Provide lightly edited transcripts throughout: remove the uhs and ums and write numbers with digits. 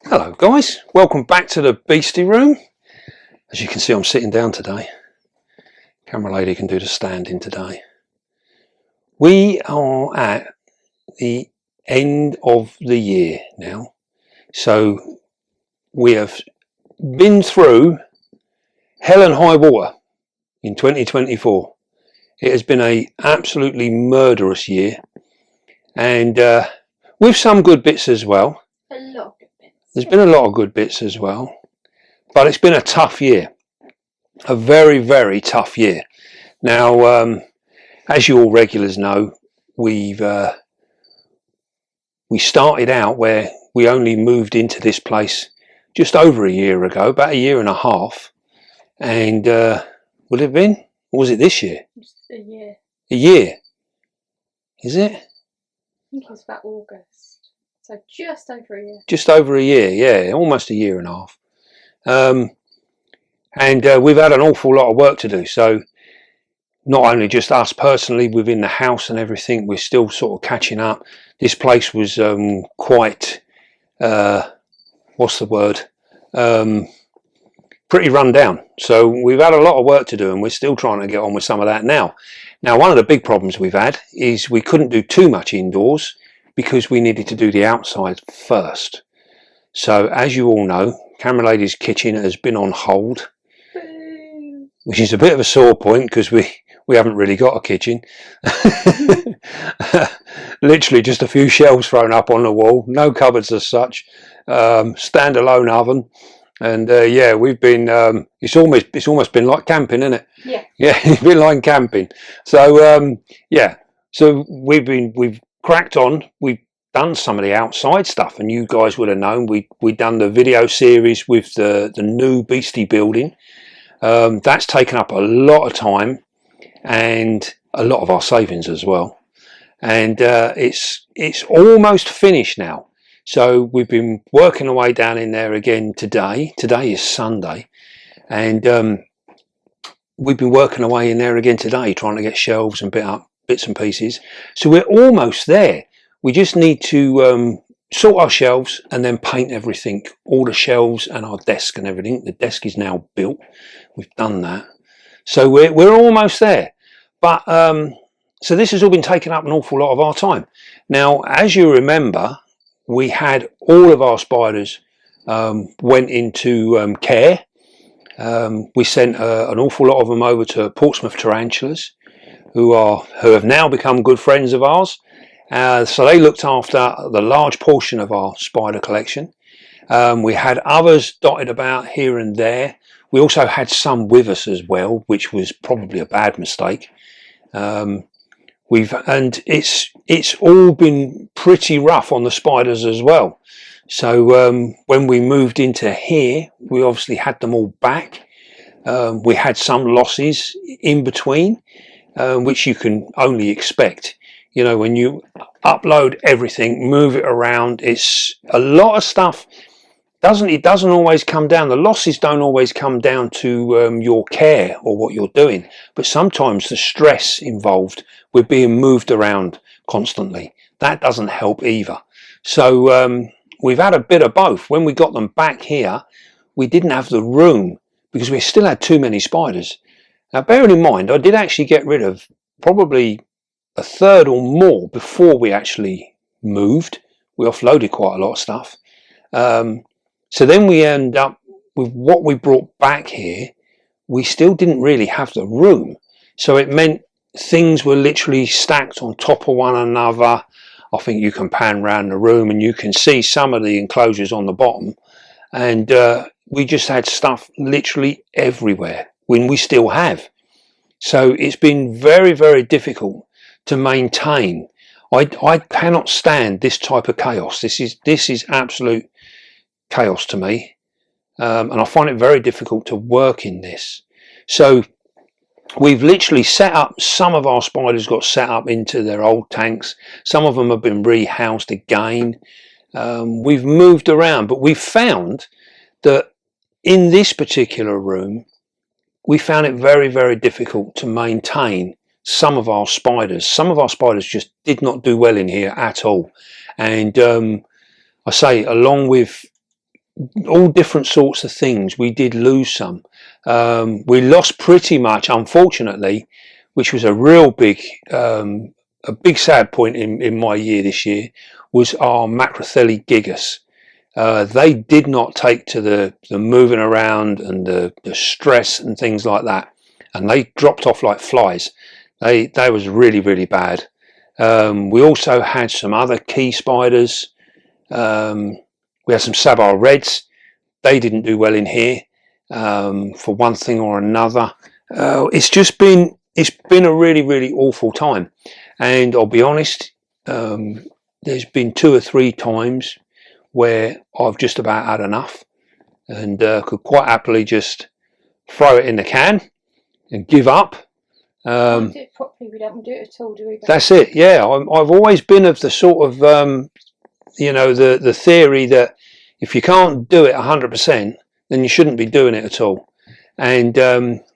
Hello guys, welcome back to the Beastie Room. As you can see, I'm sitting down today. Camera lady can do the standing today. We are at the end of the year now, so we have been through hell and high water in 2024. It has been a absolutely murderous year, and with some good bits as well. A lot of good bits. There's been a lot of good bits as well, but it's been a tough year. A very, very tough year. Now, as you all regulars know, we started out where we only moved into this place just over a year ago, about a year and a half. And would it have been? Or was it this year? Just a year. A year? Is it? I think it was about August. So just over a year. Just over a year, yeah, almost a year and a half. And we've had an awful lot of work to do. So not only just us personally within the house and everything, we're still sort of catching up. This place was quite, what's the word? Pretty run down. So we've had a lot of work to do, and we're still trying to get on with some of that now. Now, one of the big problems we've had is we couldn't do too much indoors because we needed to do the outside first. So as you all know, Camera Lady's kitchen has been on hold, which is a bit of a sore point because we haven't really got a kitchen. Literally just a few shelves thrown up on the wall, no cupboards as such, standalone oven, and yeah, we've been it's almost been like camping, isn't it? Yeah, it's been like camping. So yeah, so we've cracked on. We've done some of the outside stuff, and you guys would have known we'd done the video series with the new Beastie building. That's taken up a lot of time and a lot of our savings as well, and it's almost finished now. So we've been working away down in there again today. Today is Sunday, and we've been working away in there again today, trying to get shelves and bits and pieces. So we're almost there. We just need to sort our shelves and then paint everything, all the shelves and our desk and everything. The desk is now built. We've done that. So we're almost there. But so this has all been taking up an awful lot of our time. Now, as you remember, we had all of our spiders went into care. We sent an awful lot of them over to Portsmouth Tarantulas, who have now become good friends of ours. So they looked after the large portion of our spider collection. We had others dotted about here and there. We also had some with us as well, which was probably a bad mistake. And it's all been pretty rough on the spiders as well. So when we moved into here, we obviously had them all back. We had some losses in between, which you can only expect. You know, when you upload everything, move it around, it's a lot of stuff. It doesn't always come down. The losses don't always come down to your care or what you're doing, but sometimes the stress involved with being moved around constantly, that doesn't help either. So we've had a bit of both. When we got them back here, we didn't have the room because we still had too many spiders. Now, bearing in mind, I did actually get rid of probably a third or more before we actually moved. We offloaded quite a lot of stuff. So then we end up with what we brought back here. We still didn't really have the room. So it meant things were literally stacked on top of one another. I think you can pan around the room and you can see some of the enclosures on the bottom. And we just had stuff literally everywhere when we still have. So it's been very, very difficult to maintain. I cannot stand this type of chaos. This is absolute chaos to me, and I find it very difficult to work in this. So we've literally set up, some of our spiders got set up into their old tanks, some of them have been rehoused again. We've moved around, but we've found that in this particular room we found it very, very difficult to maintain some of our spiders. Some of our spiders just did not do well in here at all, and I say, along with all different sorts of things. We did lose some. We lost pretty much, unfortunately, which was a real big, a big sad point in my year this year, was our Macrotheli gigas. They did not take to the moving around and the stress and things like that, and they dropped off like flies. They was really, really bad. We also had some other key spiders. We had some Sabar Reds. They didn't do well in here, for one thing or another. It's been a really, really awful time, and I'll be honest, there's been 2 or 3 times where I've just about had enough, and could quite happily just throw it in the can and give up. We don't do it properly. We don't do it at all, do we? That's it. Yeah, I've always been of the sort of the theory that if you can't do it 100%, then you shouldn't be doing it at all. And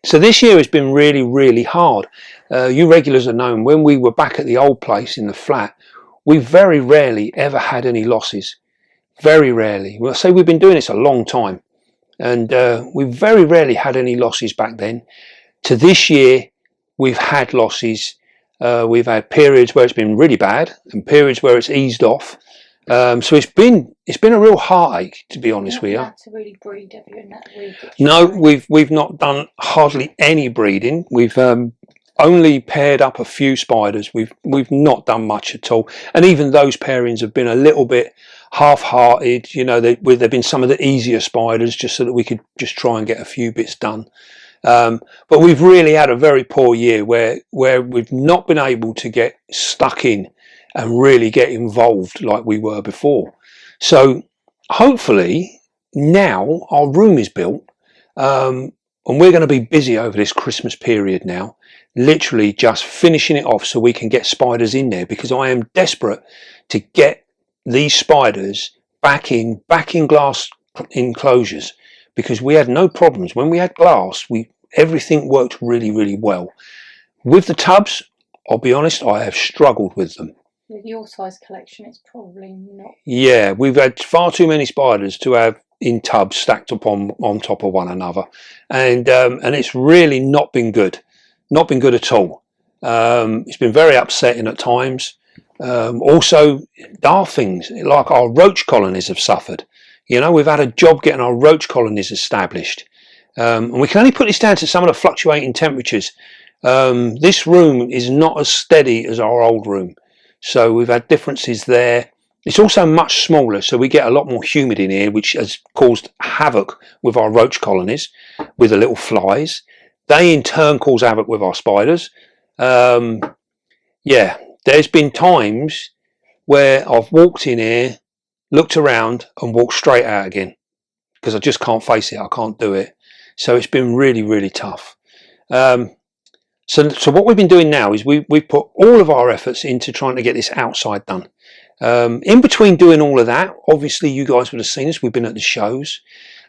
so this year has been really, really hard. You regulars have known, when we were back at the old place in the flat, we very rarely ever had any losses. Very rarely. Well, I say we've been doing this a long time, and we very rarely had any losses back then. To this year, we've had losses. We've had periods where it's been really bad and periods where it's eased off. So it's been a real heartache, to be honest with you. Not to really breed, have you, in that week? No, we've not done hardly any breeding. We've only paired up a few spiders. We've not done much at all, and even those pairings have been a little bit half-hearted. You know, there've been some of the easier spiders just so that we could just try and get a few bits done. But we've really had a very poor year where we've not been able to get stuck in and really get involved like we were before. So hopefully now our room is built, and we're going to be busy over this Christmas period now, literally just finishing it off so we can get spiders in there, because I am desperate to get these spiders back in glass enclosures, because we had no problems when we had glass. Everything worked really, really well. With the tubs, I'll be honest, I have struggled with them. With your size collection, it's probably not. Yeah, we've had far too many spiders to have in tubs stacked up on top of one another, and it's really not been good at all. It's been very upsetting at times. Also, daft things like our roach colonies have suffered. You know, we've had a job getting our roach colonies established, and we can only put this down to some of the fluctuating temperatures. This room is not as steady as our old room, so we've had differences there. It's also much smaller, so we get a lot more humid in here, which has caused havoc with our roach colonies, with the little flies. They in turn cause havoc with our spiders. Yeah, there's been times where I've walked in here, looked around and walked straight out again, because I just can't face it. I can't do it. So it's been really, really tough. So what we've been doing now is we've put all of our efforts into trying to get this outside done. In between doing all of that, obviously you guys would have seen us. We've been at the shows.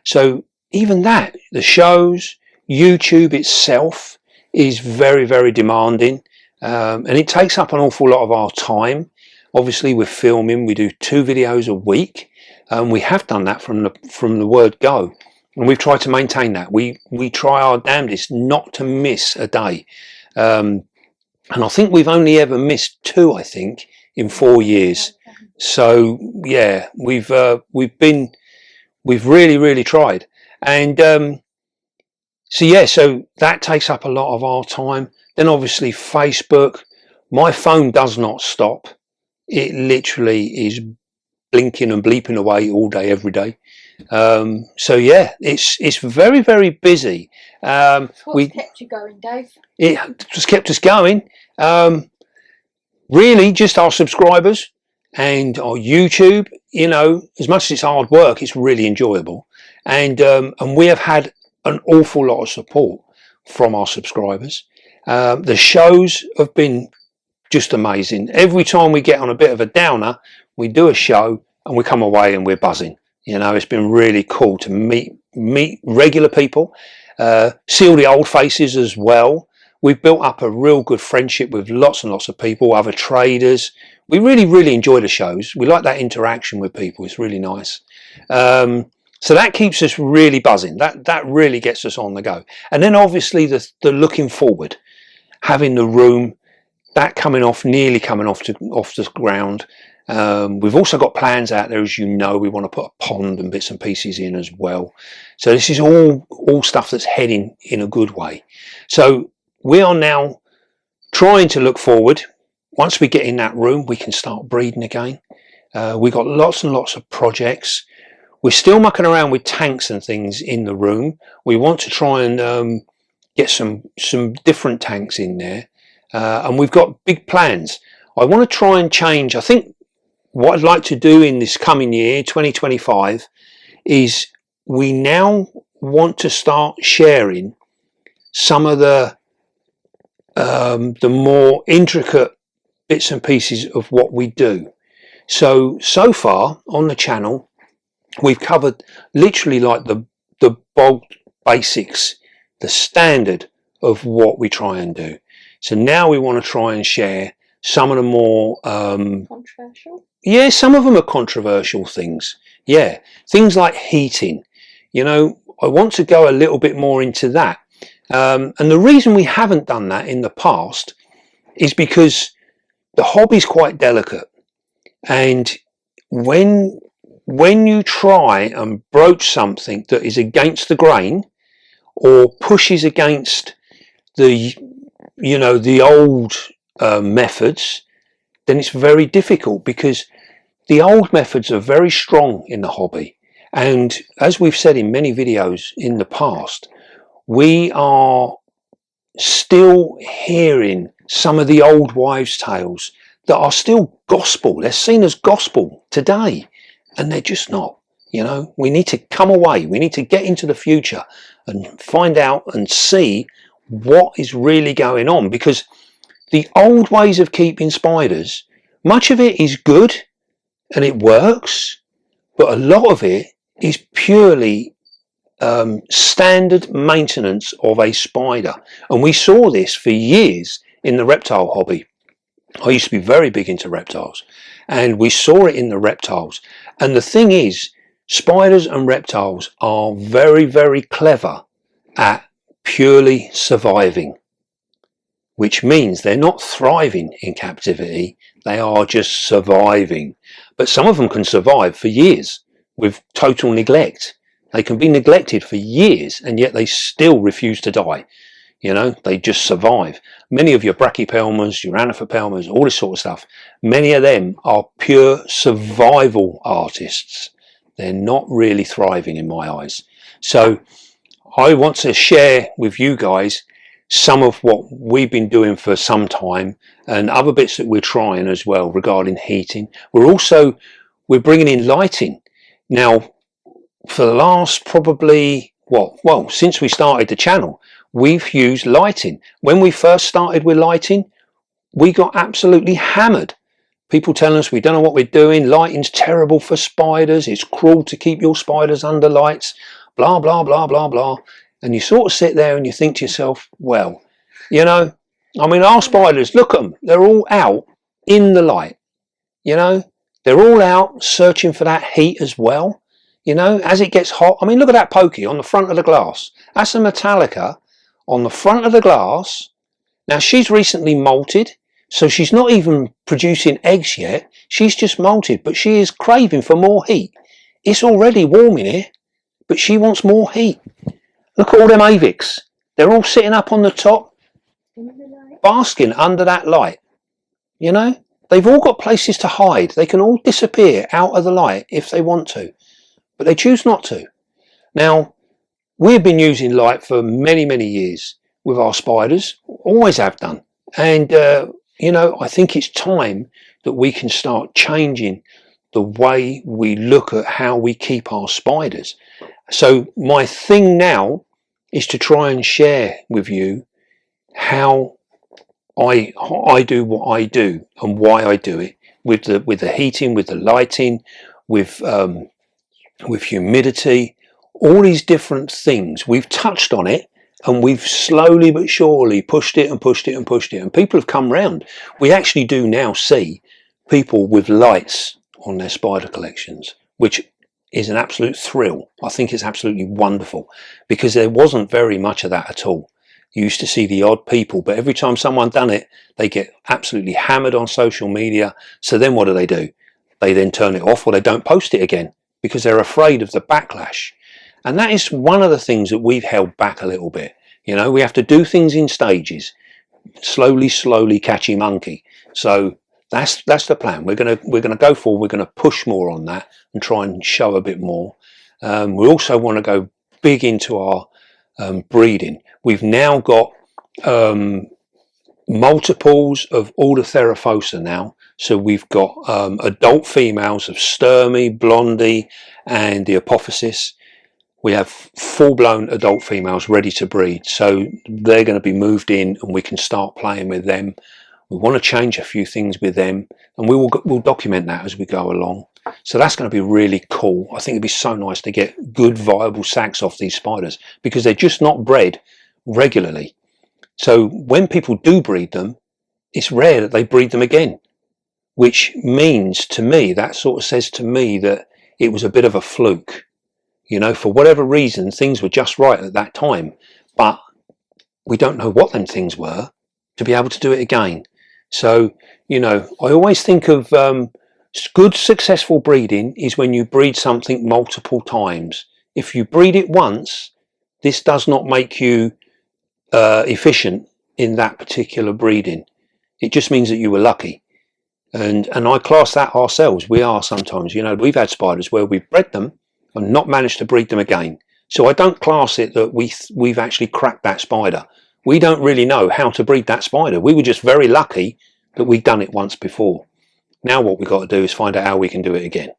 So even that, the shows, YouTube itself is very, very demanding, and it takes up an awful lot of our time. Obviously we're filming. We do 2 videos a week, and we have done that from the word go, and we've tried to maintain that. We try our damnedest not to miss a day, and I think we've only ever missed 2, I think, in 4 years. So yeah, we've really, really tried, and so yeah, so that takes up a lot of our time. Then obviously Facebook, my phone does not stop. It literally is blinking and bleeping away all day, every day. So yeah, it's very, very busy. What's kept you going, Dave? It just kept us going. Really, just our subscribers and our YouTube. You know, as much as it's hard work, it's really enjoyable, and we have had an awful lot of support from our subscribers. The shows have been just amazing. Every time we get on a bit of a downer, we do a show and we come away and we're buzzing. You know, it's been really cool to meet regular people, see all the old faces as well. We've built up a real good friendship with lots and lots of people, other traders. We really, really enjoy the shows. We like that interaction with people. It's really nice. So that keeps us really buzzing. That really gets us on the go. And then obviously the looking forward, having the room, that nearly coming off the ground. We've also got plans out there, as you know. We want to put a pond and bits and pieces in as well. So this is all stuff that's heading in a good way. So we are now trying to look forward. Once we get in that room, we can start breeding again. We've got lots and lots of projects. We're still mucking around with tanks and things in the room. We want to try and get some different tanks in there. And we've got big plans. I want to try and change. I think what I'd like to do in this coming year, 2025, is we now want to start sharing some of the more intricate bits and pieces of what we do. So far on the channel, we've covered literally like the bog basics, the standard of what we try and do. So now we want to try and share some of the more controversial. Yeah, some of them are controversial things. Yeah, things like heating. You know, I want to go a little bit more into that. And the reason we haven't done that in the past is because the hobby's quite delicate, and when you try and broach something that is against the grain or pushes against the old methods, then it's very difficult, because the old methods are very strong in the hobby. And as we've said in many videos in the past, we are still hearing some of the old wives' tales that are still gospel. They're seen as gospel today, and they're just not. You know, we need to come away. We need to get into the future and find out and see what is really going on, because the old ways of keeping spiders, much of it is good and it works, but a lot of it is purely standard maintenance of a spider. And we saw this for years in the reptile hobby. I used to be very big into reptiles, and we saw it in the reptiles. And the thing is, spiders and reptiles are very, very clever at purely surviving, which means they're not thriving in captivity, they are just surviving. But some of them can survive for years with total neglect. They can be neglected for years, and yet they still refuse to die. You know, they just survive. Many of your brachypelmas, your anaphypelmas, all this sort of stuff, many of them are pure survival artists. They're not really thriving in my eyes. So I want to share with you guys some of what we've been doing for some time, and other bits that we're trying as well regarding heating. We're bringing in lighting. Now, for the last probably, since we started the channel, we've used lighting. When we first started with lighting, we got absolutely hammered. People telling us we don't know what we're doing, lighting's terrible for spiders, it's cruel to keep your spiders under lights, blah, blah, blah, blah, blah. And you sort of sit there and you think to yourself, well, you know, I mean, our spiders, look at them, they're all out in the light, you know, they're all out searching for that heat as well. You know, as it gets hot, I mean, look at that pokey on the front of the glass. That's a Metallica on the front of the glass. Now, she's recently molted, so she's not even producing eggs yet. She's just molted, but she is craving for more heat. It's already warm in here, but she wants more heat. Look at all them avics. They're all sitting up on the top, basking under that light. You know, they've all got places to hide. They can all disappear out of the light if they want to, but they choose not to. Now, we've been using light for many, many years with our spiders, always have done. And, you know, I think it's time that we can start changing the way we look at how we keep our spiders. So my thing now is to try and share with you how I do what I do and why I do it, with the heating, with the lighting, with humidity, all these different things. We've touched on it, and we've slowly but surely pushed it and pushed it and pushed it, and people have come round. We actually do now see people with lights on their spider collections, which is an absolute thrill. I think it's absolutely wonderful, because there wasn't very much of that at all. You used to see the odd people, but every time someone done it, they get absolutely hammered on social media. So then what do? They then turn it off, or they don't post it again because they're afraid of the backlash. And that is one of the things that we've held back a little bit. You know, we have to do things in stages, slowly catchy monkey. So that's the plan. We're gonna go forward. We're gonna push more on that and try and show a bit more. We also want to go big into our breeding. We've now got multiples of Aldertherophosa now. So we've got adult females of Sturmey, Blondie, and the Apophysis. We have full-blown adult females ready to breed, so they're going to be moved in, and we can start playing with them. We want to change a few things with them, and we'll document that as we go along. So that's going to be really cool. I think it'd be so nice to get good viable sacs off these spiders, because they're just not bred regularly. So when people do breed them, it's rare that they breed them again, which means to me, that sort of says to me that it was a bit of a fluke. You know, for whatever reason, things were just right at that time, but we don't know what them things were to be able to do it again. So, you know, I always think of good successful breeding is when you breed something multiple times. If you breed it once, this does not make you efficient in that particular breeding. It just means that you were lucky. And I class that ourselves. We are sometimes, you know, we've had spiders where we've bred them and not managed to breed them again. So I don't class it that we've actually cracked that spider. We don't really know how to breed that spider. We were just very lucky that we'd done it once before. Now what we've got to do is find out how we can do it again.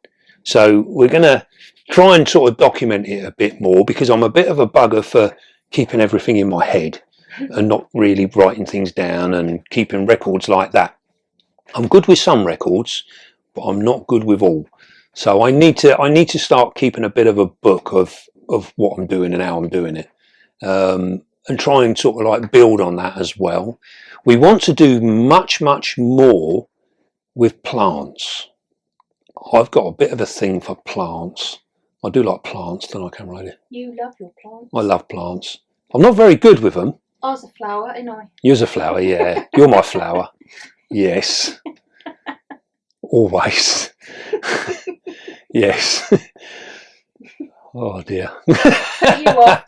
So we're going to try and sort of document it a bit more, because I'm a bit of a bugger for keeping everything in my head and not really writing things down and keeping records like that. I'm good with some records, but I'm not good with all. So I need to start keeping a bit of a book of what I'm doing and how I'm doing it, and try and sort of like build on that as well. We want to do much more with plants. I've got a bit of a thing for plants. I do like plants, don't I, Cameron? You love your plants. I love plants. I'm not very good with them. I was a flower, ain't I? You're a flower, yeah. You're my flower. Yes. Always. Yes. Oh dear. You are.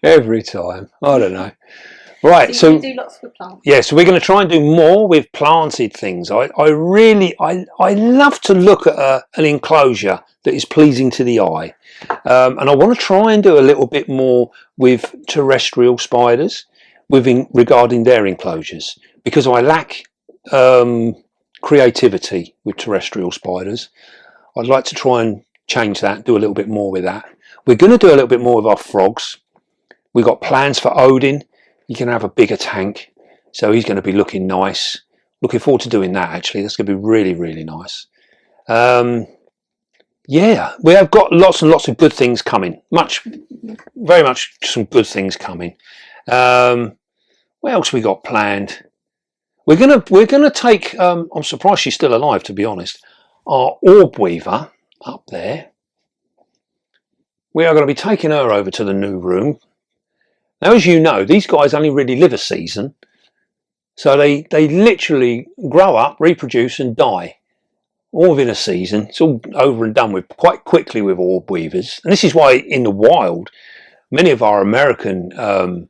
Every time. I don't know. Right, so so you do lots with plants. yeah, so we're going to try and do more with planted things. I love to look at an enclosure that is pleasing to the eye, and I want to try and do a little bit more with terrestrial spiders regarding their enclosures, because I lack creativity with terrestrial spiders. I'd like to try and change that, do a little bit more with that. We're going to do a little bit more with our frogs. We've got plans for Odin. He's going to have a bigger tank, so he's going to be looking nice. Looking forward to doing that, actually. That's going to be really nice. Yeah, we have got lots and lots of good things coming. Very much some good things coming. What else we got planned? We're gonna take. I'm surprised she's still alive, to be honest. Our orb weaver up there. We are going to be taking her over to the new room. Now, as you know, these guys only really live a season, so they literally grow up, reproduce, and die all within a season. It's all over and done with quite quickly with orb weavers, and this is why in the wild, many of our American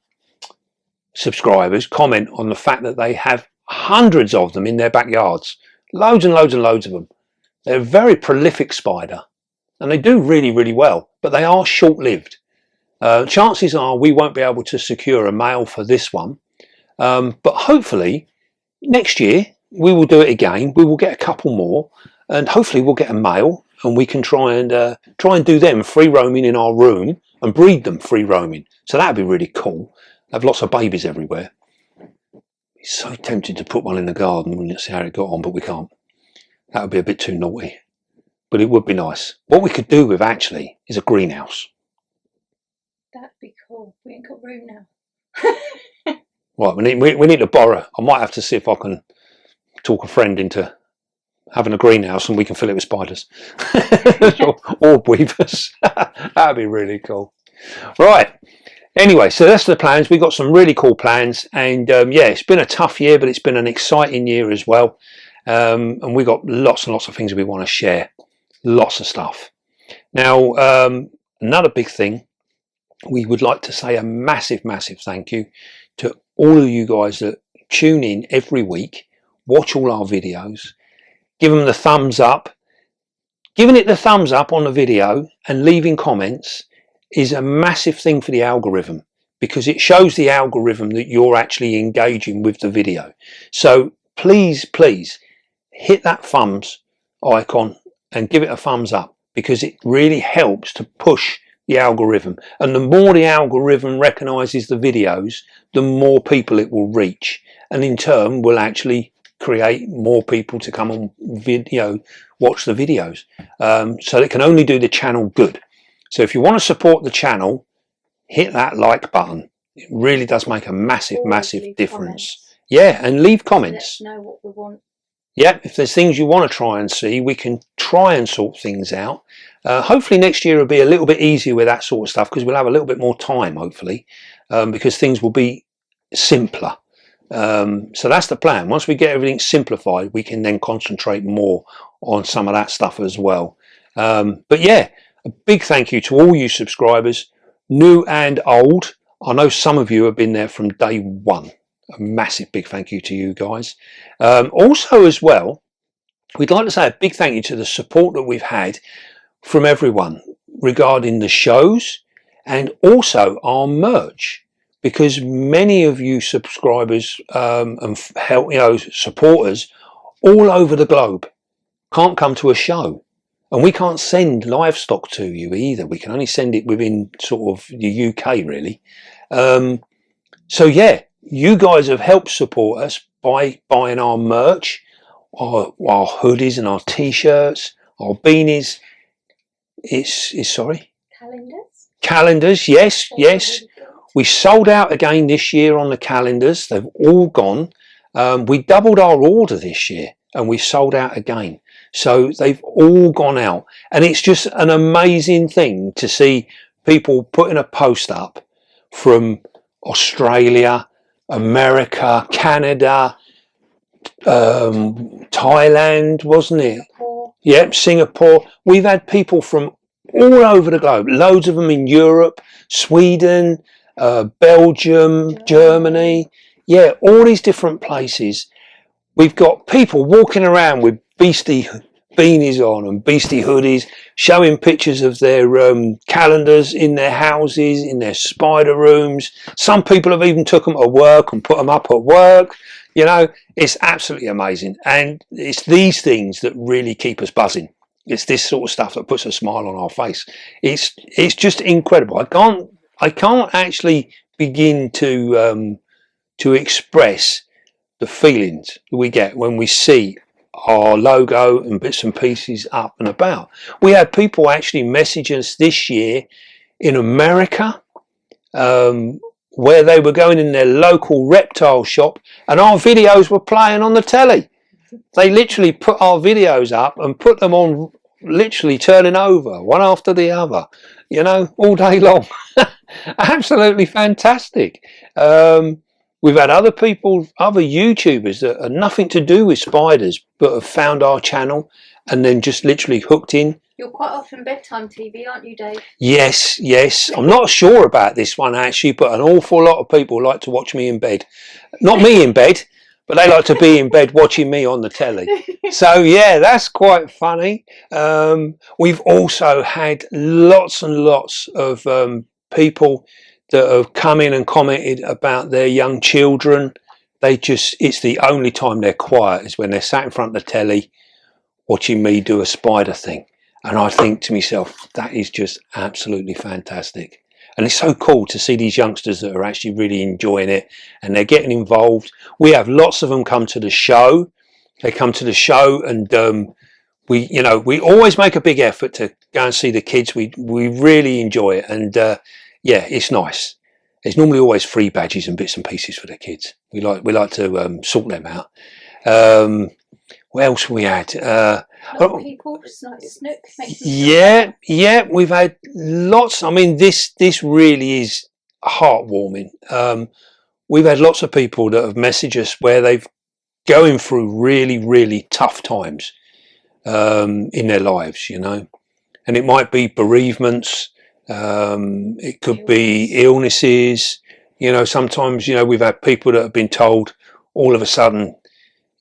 subscribers comment on the fact that they have hundreds of them in their backyards, loads and loads of them. They're a very prolific spider, and they do really well, but they are short-lived. Chances are we won't be able to secure a male for this one, but hopefully next year we will do it again. We will get a couple more, and hopefully we'll get a male, and we can try and do them free roaming in our room and breed them free roaming. So that'd be really cool. Have lots of babies everywhere. He's so tempted to put one in the garden and let's see how it got on, but we can't. That would be a bit too naughty, but it would be nice. What we could do with actually is a greenhouse. That'd be cool. We ain't got room now. Right, we need to borrow. I might have to see if I can talk a friend into having a greenhouse and we can fill it with spiders or orb weavers. That'd be really cool. Right. Anyway, so that's the plans. We've got some really cool plans, and yeah, it's been a tough year, but it's been an exciting year as well. And we've got lots and lots of things we want to share. Lots of stuff. Now, another big thing, we would like to say a massive, massive thank you to all of you guys that tune in every week, watch all our videos, give them the thumbs up. Giving it the thumbs up on the video and leaving comments is a massive thing for the algorithm, because it shows the algorithm that you're actually engaging with the video. So please, please hit that thumbs icon and give it a thumbs up, because it really helps to push the algorithm. And the more the algorithm recognizes the videos, the more people it will reach, and in turn will actually create more people to come on video, watch the videos. So it can only do the channel good. So if you want to support the channel, hit that like button. It really does make a massive, massive difference. Comments. Yeah, and leave comments. Let us know what we want. Yeah, if there's things you want to try and see, we can try and sort things out. Hopefully next year will be a little bit easier with that sort of stuff, because we'll have a little bit more time, hopefully, because things will be simpler. So that's the plan. Once we get everything simplified, we can then concentrate more on some of that stuff as well. But yeah, a big thank you to all you subscribers, new and old. I know some of you have been there from day one. A massive big thank you to you guys. Also as well, we'd like to say a big thank you to the support that we've had from everyone regarding the shows and also our merch, because many of you subscribers and help, supporters all over the globe can't come to a show, and we can't send livestock to you either. We can only send it within sort of the UK really. So yeah, you guys have helped support us by buying our merch, our hoodies and our t-shirts, our beanies. Calendars, yes. Really, We sold out again this year on the calendars. They've all gone. We doubled our order this year and we sold out again. So they've all gone out. And it's just an amazing thing to see people putting a post up from Australia, America, Canada, Thailand, wasn't it? Singapore. Yep, Singapore. We've had people from all over the globe, loads of them in Europe, Sweden, Belgium, Germany. Yeah, all these different places. We've got people walking around with beastie beanies on and beastie hoodies, showing pictures of their calendars in their houses, in their spider rooms. Some people have even took them to work and put them up at work. You know, it's absolutely amazing. And it's these things that really keep us buzzing. It's this sort of stuff that puts a smile on our face. It's just incredible. I can't actually begin to express the feelings we get when we see our logo and bits and pieces up and about. We had people actually message us this year in America, where they were going in their local reptile shop and our videos were playing on the telly. They literally put our videos up and put them on, literally turning over one after the other, you know, all day long. Absolutely fantastic. We've had other people, other YouTubers that are nothing to do with spiders, but have found our channel and then just literally hooked in. You're quite often bedtime TV, aren't you, Dave? Yes. I'm not sure about this one actually, but an awful lot of people like to watch me in bed. Not me in bed, but they like to be in bed watching me on the telly. So yeah, that's quite funny. We've also had lots and lots of people that have come in and commented about their young children. It's the only time they're quiet is when they're sat in front of the telly watching me do a spider thing. And I think to myself, that is just absolutely fantastic. And it's so cool to see these youngsters that are actually really enjoying it and they're getting involved. We have lots of them come to the show. They come to the show and we always make a big effort to go and see the kids. We really enjoy it. And yeah, it's nice. There's normally always free badges and bits and pieces for the kids. We like to sort them out. What else we had? A lot of people, like Snook. Makes me Yeah, we've had lots. I mean, this really is heartwarming. We've had lots of people that have messaged us where they've going through really tough times in their lives, you know, and it might be bereavements, it could be illnesses, you know. Sometimes, you know, we've had people that have been told all of a sudden,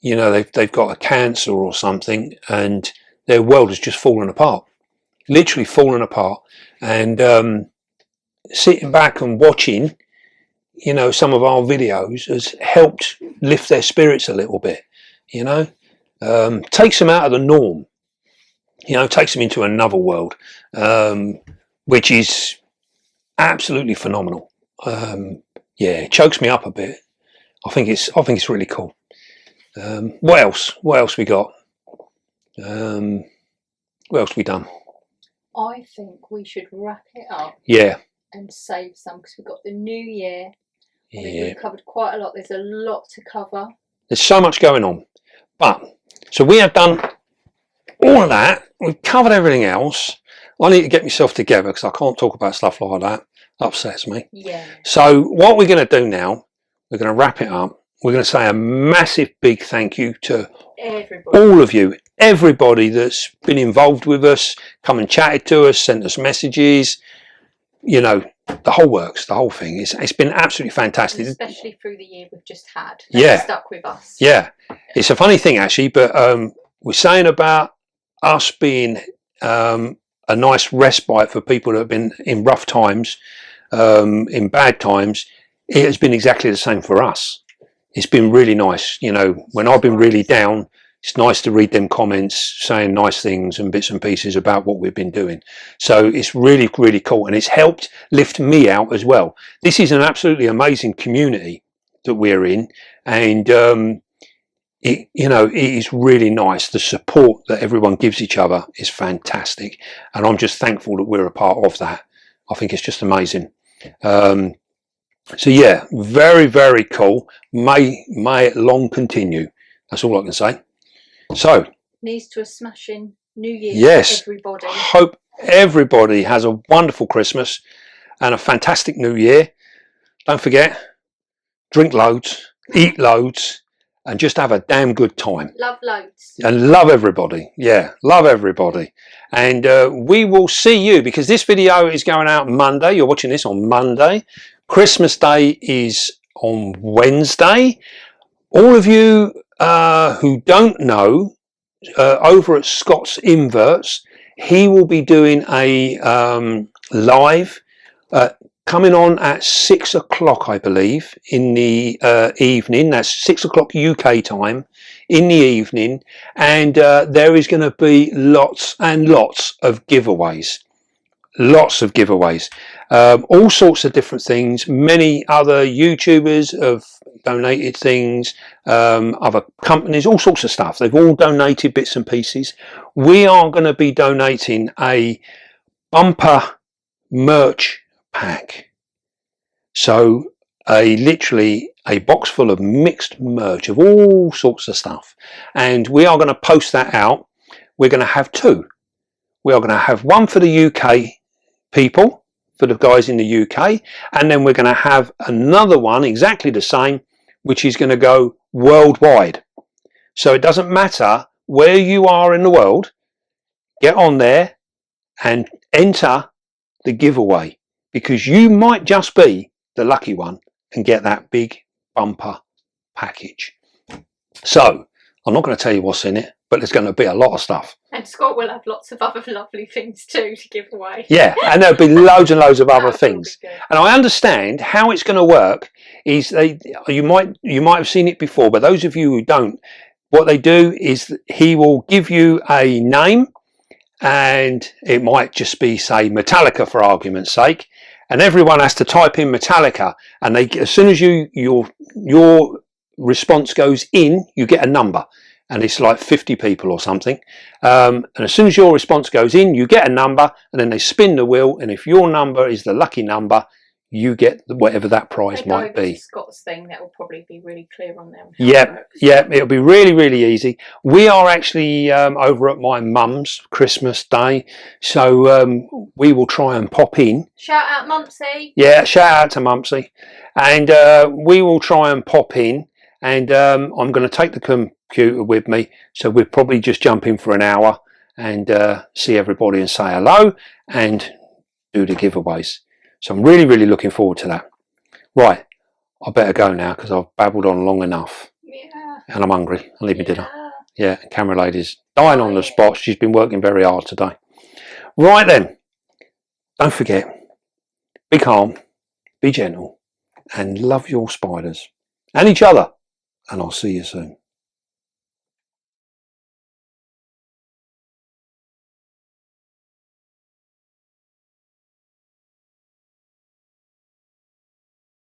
you know, they've got a cancer or something, and their world has just fallen apart, literally fallen apart. And sitting back and watching, you know, some of our videos has helped lift their spirits a little bit, you know, takes them out of the norm, you know, takes them into another world, which is absolutely phenomenal. Yeah, it chokes me up a bit. I think it's really cool. What else we got? What else we done? I think we should wrap it up. Yeah. And save some, because we've got the new year. I think Yeah. we've covered quite a lot. There's a lot to cover. There's so much going on. But, so we have done all of that. We've covered everything else. I need to get myself together because I can't talk about stuff like that. Upsets me. Yeah. So what we're going to do now, we're going to wrap it up. We're going to say a massive big thank you to everybody, all of you, everybody that's been involved with us, come and chatted to us, sent us messages, you know, the whole works, the whole thing. It's been absolutely fantastic. Especially through the year we've just had. Yeah. Stuck with us. Yeah. It's a funny thing actually, but we're saying about us being a nice respite for people that have been in rough times, in bad times. It has been exactly the same for us. It's been really nice. You know, when I've been really down, it's nice to read them comments saying nice things and bits and pieces about what we've been doing. So it's really cool, and it's helped lift me out as well. This is an absolutely amazing community that we're in, and it, you know, it is really nice. The support that everyone gives each other is fantastic, and I'm just thankful that we're a part of that. I think it's just amazing. So yeah, very cool. May it long continue. That's all I can say. So, needs to a smashing New Year. Yes, for everybody. hope everybody has a wonderful Christmas and a fantastic New Year. Don't forget, drink loads, eat loads, and just have a damn good time. Love loads. And love everybody. Yeah, love everybody. And we will see you, because this video is going out Monday. You're watching this on Monday. Christmas Day is on Wednesday. All of you who don't know, over at Scott's Inverts, he will be doing a live coming on at 6 o'clock, I believe, in the evening. That's 6 o'clock UK time in the evening, and there is going to be lots and lots of giveaways. Lots of giveaways, all sorts of different things. Many other YouTubers have donated things, other companies, all sorts of stuff. They've all donated bits and pieces. We are going to be donating a bumper merch pack. So literally a box full of mixed merch of all sorts of stuff. And we are going to post that out. We're going to have two. We are going to have one for the UK people, for the guys in the UK, and then we're going to have another one exactly the same, which is going to go worldwide. So it doesn't matter where you are in the world, get on there and enter the giveaway, because you might just be the lucky one and get that big bumper package. So I'm not going to tell you what's in it, but there's going to be a lot of stuff. And Scott will have lots of other lovely things too to give away. Yeah, and there'll be loads and loads of other things. And I understand how it's going to work is you might have seen it before, but those of you who don't, what they do is he will give you a name, and it might just be, say, Metallica for argument's sake, and everyone has to type in Metallica, and they, as soon as your response goes in, you get a number. And it's like 50 people or something, and as soon as your response goes in, you get a number, and then they spin the wheel, and if your number is the lucky number, you get whatever that prize They go might over be. to Scott's thing, that will probably be really clear on them. Yeah, it'll be really, really easy. We are actually over at my mum's Christmas Day, so we will try and pop in. Shout out Mumsy. Yeah, shout out to Mumsy, and we will try and pop in. And I'm going to take the computer with me, so we'll probably just jump in for an hour and see everybody and say hello and do the giveaways. So I'm really, really looking forward to that. Right, I better go now because I've babbled on long enough. Yeah. And I'm hungry. I'm leaving dinner. Yeah. Yeah, camera lady's dying on the spot. She's been working very hard today. Right then, don't forget, be calm, be gentle, and love your spiders and each other. And I'll see you soon.